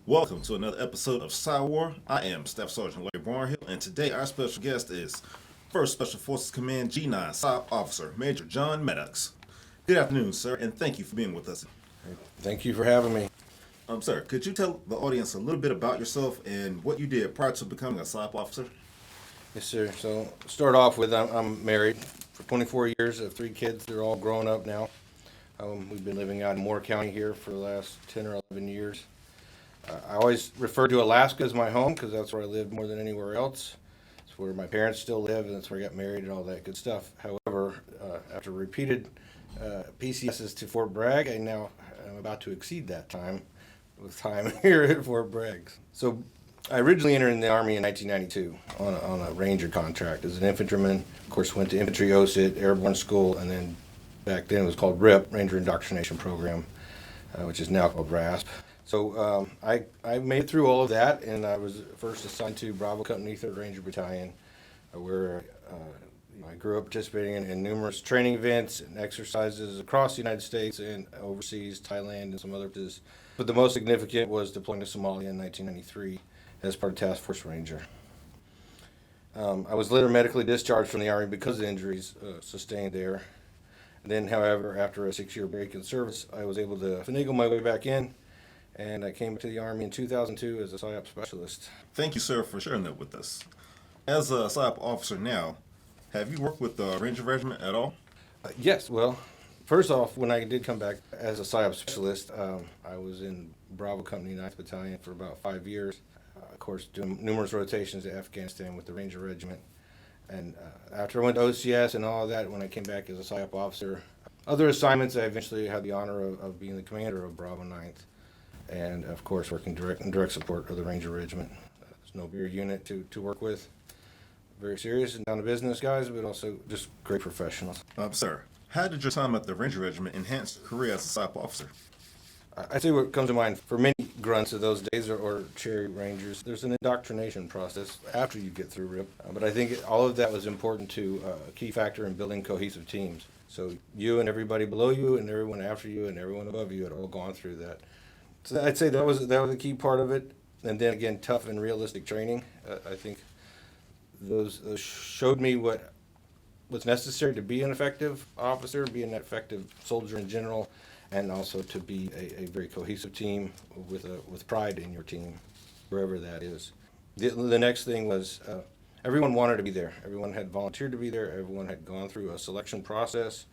Welcome to another episode of PSYWAR. I am Staff Sergeant Larry Barnhill, and today our special guest is 1st Special Forces Command G9 PSYOP Officer Major John Maddox. Good afternoon, sir, and thank you for being with us. Thank you for having me. Sir, could you tell the audience a little bit about yourself and what you did prior to becoming a PSYOP officer? Yes, sir. So, start off with I'm married for 24 years. I have 3 kids. They're all grown up now. We've been living out in Moore County here for the last 10 or 11 years. I always refer to Alaska as my home because that's where I lived more than anywhere else. It's where my parents still live, and that's where I got married and all that good stuff. However, after repeated PCSs to Fort Bragg, I now am about to exceed that time with time here at Fort Bragg. So I originally entered in the Army in 1992 on a Ranger contract as an infantryman. Of course, went to Infantry OSIT, Airborne School, and then back then it was called RIP, Ranger Indoctrination Program, which is now called RASP. So I made it through all of that, and I was first assigned to Bravo Company, 3rd Ranger Battalion, where I grew up participating in numerous training events and exercises across the United States and overseas, Thailand, and some other places. But the most significant was deploying to Somalia in 1993 as part of Task Force Ranger. I was later medically discharged from the Army because of the injuries sustained there. And then, however, after a 6-year break in service, I was able to finagle my way back in, and I came to the Army in 2002 as a PSYOP specialist. Thank you, sir, for sharing that with us. As a PSYOP officer now, have you worked with the Ranger Regiment at all? Yes, well, first off, when I did come back as a PSYOP specialist, I was in Bravo Company, 9th Battalion for about 5 years. Of course, doing numerous rotations to Afghanistan with the Ranger Regiment. And after I went to OCS and all of that, when I came back as a PSYOP officer, other assignments, I eventually had the honor of being the commander of Bravo 9th. And, of course, working in direct support of the Ranger Regiment. There's no bigger unit to work with. Very serious and down to business guys, but also just great professionals. Sir, how did your time at the Ranger Regiment enhance your career as a PSYOP officer? I say what comes to mind for many grunts of those days or cherry rangers, there's an indoctrination process after you get through RIP. But I think all of that was important to a key factor in building cohesive teams. So you and everybody below you and everyone after you and everyone above you had all gone through that. So I'd say that was a key part of it. And then again, tough and realistic training. I think those showed me what's necessary to be an effective officer, be an effective soldier in general, and also to be a very cohesive team with pride in your team, wherever that is. The next thing was everyone wanted to be there. Everyone had volunteered to be there. Everyone had gone through a selection process.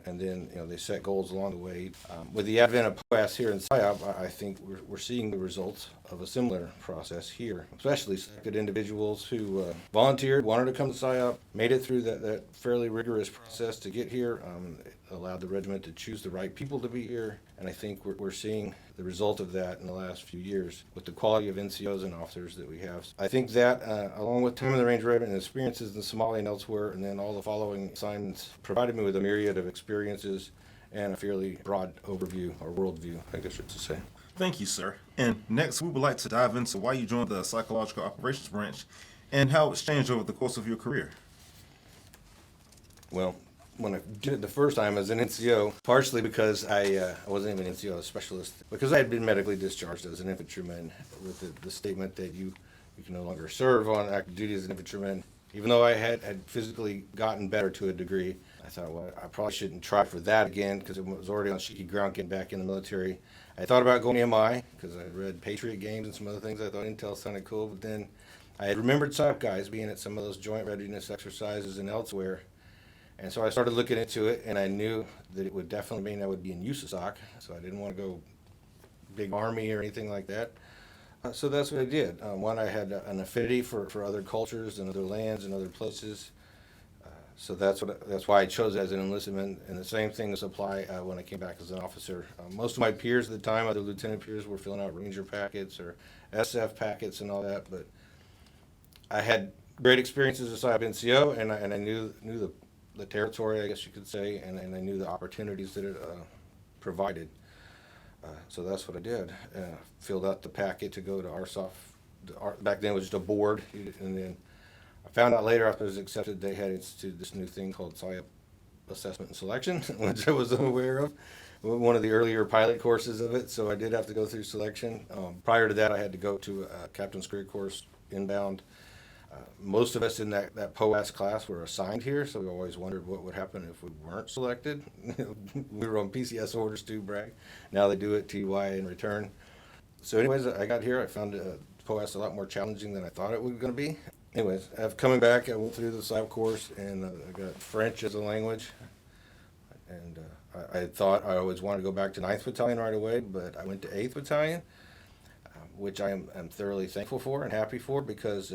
And then they set goals along the way. With the advent of POAS here in PSYOP, I think we're seeing the results of a similar process here, especially selected individuals who volunteered, wanted to come to PSYOP, made it through that fairly rigorous process to get here. It allowed the regiment to choose the right people to be here, and I think we're seeing the result of that in the last few years with the quality of NCOs and officers that we have. I think that, along with time in the Ranger Regiment and experiences in Somalia and elsewhere, and then all the following assignments, provided me with a myriad of experiences and a fairly broad overview, or worldview, I guess I should say. Thank you, sir. And next, we would like to dive into why you joined the Psychological Operations Branch and how it's changed over the course of your career. Well, when I did it the first time as an NCO, partially because I wasn't even an NCO, I was a specialist, because I had been medically discharged as an infantryman with the statement that you can no longer serve on active duty as an infantryman. Even though I had physically gotten better to a degree, I thought, well, I probably shouldn't try for that again because it was already on shaky ground getting back in the military. I thought about going to MI because I had read Patriot Games and some other things. I thought Intel sounded cool, but then I had remembered PSYOP guys being at some of those joint readiness exercises and elsewhere. And so I started looking into it, and I knew that it would definitely mean I would be in USASOC, so I didn't want to go big Army or anything like that. So that's what I did. One, I had an affinity for other cultures and other lands and other places. So that's why I chose it as an enlistment, and the same things apply when I came back as an officer. Most of my peers at the time, other lieutenant peers, were filling out Ranger packets or SF packets and all that, but I had great experiences as a NCO, and I knew the territory, I guess you could say, and I knew the opportunities that it provided. So that's what I did. Filled out the packet to go to RSOF. Back then it was just a board, and then I found out later after I was accepted they had instituted this new thing called PSYOP Assessment and Selection, which I was unaware of. one of the earlier pilot courses of it, so I did have to go through selection. Prior to that, I had to go to a captain's career course inbound. Most of us in that POAS class were assigned here, so we always wondered what would happen if we weren't selected. We were on PCS orders too, brag. Now they do it TY in return. So anyways, I got here, I found POAS a lot more challenging than I thought it was going to be. Anyways, coming back, I went through the PSYOP course, and I got French as a language. And I thought I always wanted to go back to 9th Battalion right away, but I went to 8th Battalion, which I'm thoroughly thankful for and happy for, because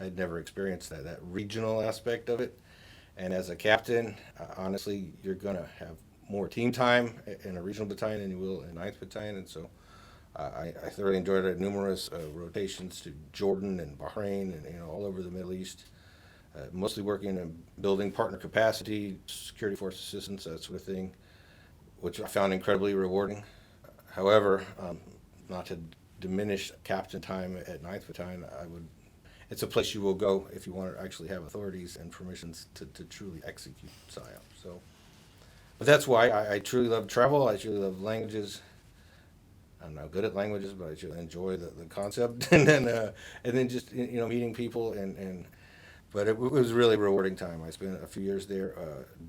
I'd never experienced that regional aspect of it. And as a captain, honestly, you're going to have more team time in a regional battalion than you will in 9th Battalion. And so I thoroughly enjoyed it. Numerous rotations to Jordan and Bahrain and all over the Middle East. Mostly working in building partner capacity, security force assistance, that sort of thing, which I found incredibly rewarding. However, not to diminish captain time at 9th Battalion, it's a place you will go if you want to actually have authorities and permissions to truly execute PSYOP. So, but that's why I truly love travel. I truly love languages. I'm not good at languages, but I truly enjoy the concept, and then just meeting people But it was a really rewarding time. I spent a few years there,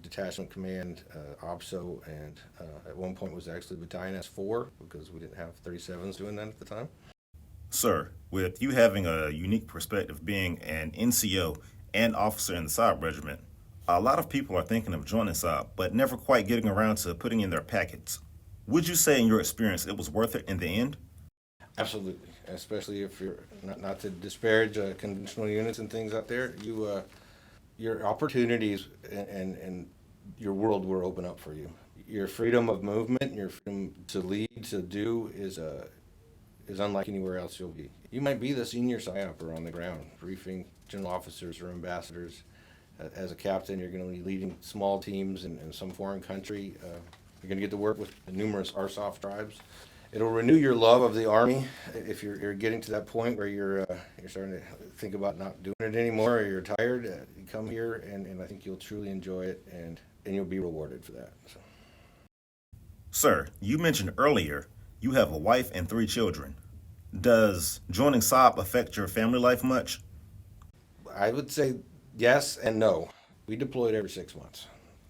detachment command, OPSO, and at one point was actually battalion S4 because we didn't have 37s doing that at the time. Sir, with you having a unique perspective being an NCO and officer in the PSYOP regiment, a lot of people are thinking of joining PSYOP, but never quite getting around to putting in their packets. Would you say in your experience it was worth it in the end? Absolutely, especially if you're not to disparage conventional units and things out there. Your opportunities and your world will open up for you. Your freedom of movement, your freedom to lead, to do is unlike anywhere else you'll be. You might be the senior PSYOPer on the ground, briefing general officers or ambassadors. As a captain, you're going to be leading small teams in some foreign country. You're going to get to work with numerous RSOF tribes. It'll renew your love of the Army if you're getting to that point where you're starting to think about not doing it anymore, or you're tired. You come here, and I think you'll truly enjoy it, and you'll be rewarded for that. So. Sir, you mentioned earlier you have a wife and 3 children. Does joining PSYOP affect your family life much? I would say yes and no. We deployed every 6 months.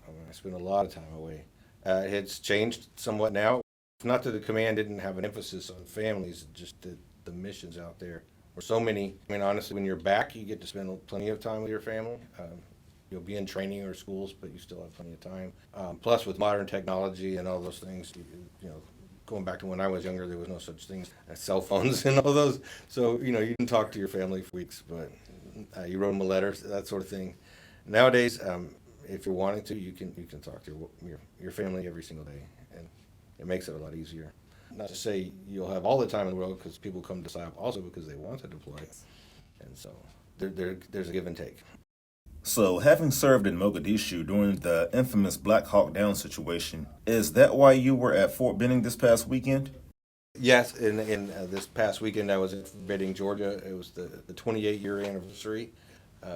I spent a lot of time away. It's changed somewhat now. Not that the command didn't have an emphasis on families, just the missions out there were so many. I mean, honestly, when you're back, you get to spend plenty of time with your family. You'll be in training or schools, but you still have plenty of time. Plus, with modern technology and all those things, going back to when I was younger, there was no such things as cell phones and all those. So, you can talk to your family for weeks, but you wrote them a letter, that sort of thing. Nowadays, if you're wanting to, you can talk to your family every single day, and it makes it a lot easier. Not to say you'll have all the time in the world, because people come to PSYOP also because they want to deploy, and so there's a give and take. So, having served in Mogadishu during the infamous Black Hawk Down situation, is that why you were at Fort Benning this past weekend? Yes, in this past weekend I was at Fort Benning, Georgia. It was the 28-year anniversary,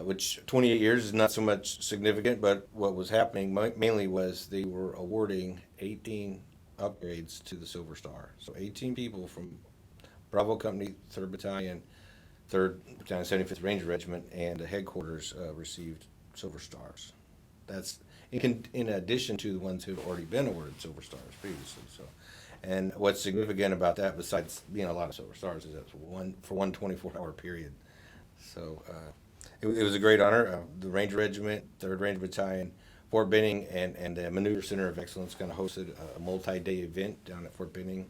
which 28 years is not so much significant, but what was happening mainly was they were awarding 18 upgrades to the Silver Star. So 18 people from Bravo Company, 3rd Battalion, 3rd Battalion, 75th Ranger Regiment, and the headquarters received Silver Stars. That's in addition to the ones who have already been awarded Silver Stars previously. So, and what's significant about that, besides being a lot of Silver Stars, is that's for one 24-hour period. So it was a great honor. The Ranger Regiment, 3rd Ranger Battalion, Fort Benning, and the Maneuver Center of Excellence kind of hosted a multi-day event down at Fort Benning.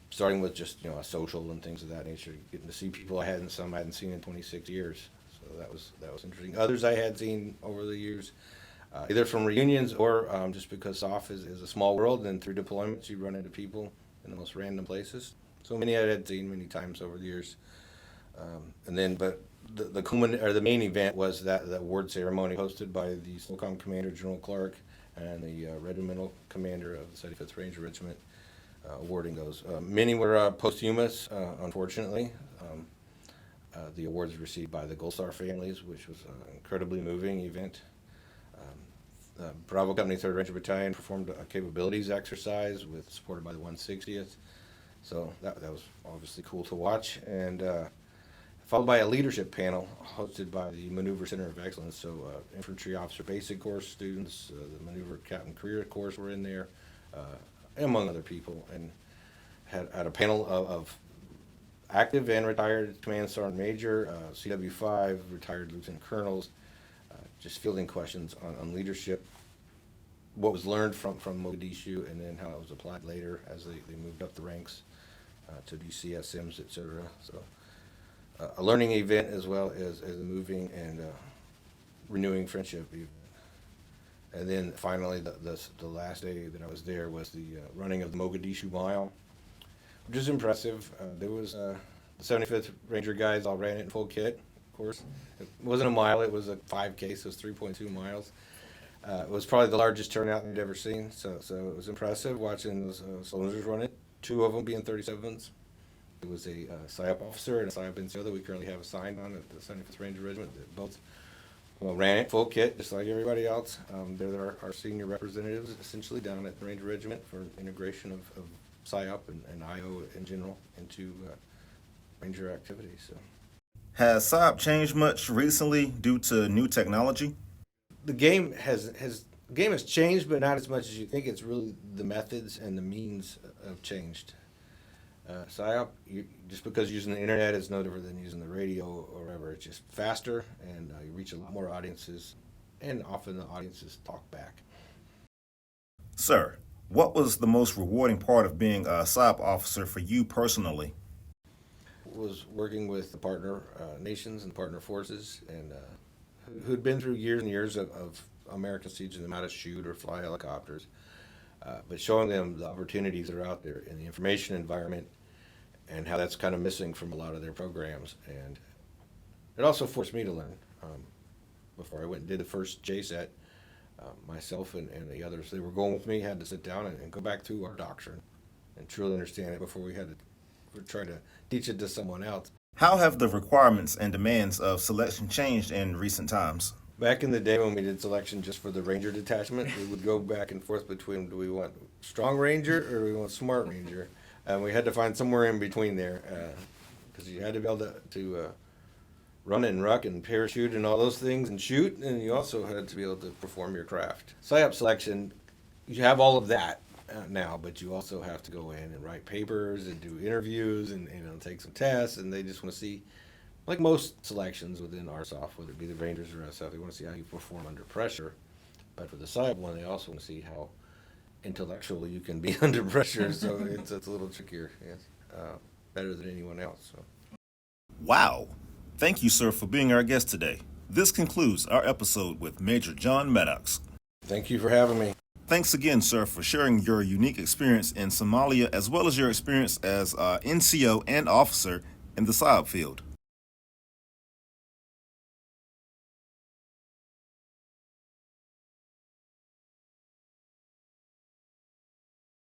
Starting with just a social and things of that nature, getting to see people I hadn't seen in 26 years. So that was interesting. Others I had seen over the years, either from reunions or just because SOF is a small world, and through deployments you run into people in the most random places. So many I had seen many times over the years. But the main event was that award ceremony hosted by the SOCOM Commander General Clark and the Regimental Commander of the 75th Ranger Regiment. Awarding those. Many were posthumous, unfortunately. The awards received by the Gold Star families, which was an incredibly moving event. Bravo Company 3rd Ranger Battalion performed a capabilities exercise supported by the 160th. So that was obviously cool to watch. And followed by a leadership panel hosted by the Maneuver Center of Excellence. So Infantry Officer Basic Course students, the Maneuver Captain Career Course were in there, among other people, and had a panel of active and retired Command Sergeant Major, CW5, retired Lieutenant Colonels, just fielding questions on leadership, what was learned from Mogadishu, and then how it was applied later as they moved up the ranks to be CSMs, etc. So a learning event as well as a moving and renewing friendship event. And then finally, the last day that I was there was the running of the Mogadishu Mile, which is impressive. There was the 75th Ranger guys all ran it in full kit, of course. It wasn't a mile, it was a 5K, so it was 3.2 miles. It was probably the largest turnout I'd ever seen, so it was impressive watching those soldiers run it, 2 of them being 37s. It was a PSYOP officer and a PSYOP NCO that we currently have assigned on at the 75th Ranger Regiment that both ran it full kit, just like everybody else. They're our senior representatives, essentially, down at the Ranger Regiment for integration of PSYOP and IO in general into Ranger activities. So. Has PSYOP changed much recently due to new technology? The game has changed, but not as much as you think. It's really the methods and the means have changed. PSYOP, just because using the internet is no different than using the radio or whatever. It's just faster, and you reach a lot more audiences, and often the audiences talk back. Sir, what was the most rewarding part of being a PSYOP officer for you personally? Was working with the partner nations and partner forces, and who'd been through years and years of Americans teaching them how to shoot or fly helicopters, but showing them the opportunities that are out there in the information environment and how that's kind of missing from a lot of their programs. And it also forced me to learn. Before I went and did the first JSET, myself and the others, they were going with me, had to sit down and go back through our doctrine and truly understand it before we had to try to teach it to someone else. How have the requirements and demands of selection changed in recent times? Back in the day when we did selection just for the Ranger detachment, we would go back and forth between, do we want strong Ranger or do we want smart Ranger? And we had to find somewhere in between there, because you had to be able to run and ruck and parachute and all those things and shoot, and you also had to be able to perform your craft. PSYOP selection, you have all of that now, but you also have to go in and write papers and do interviews and take some tests, and they just want to see, like most selections within RSOF, whether it be the Rangers or SF, they want to see how you perform under pressure. But for the PSYOP one, they also want to see how intellectual you can be under pressure, so it's a little trickier, yes. Better than anyone else. So. Wow. Thank you, sir, for being our guest today. This concludes our episode with Major John Maddox. Thank you for having me. Thanks again, sir, for sharing your unique experience in Somalia as well as your experience as NCO and officer in the PSYOP field.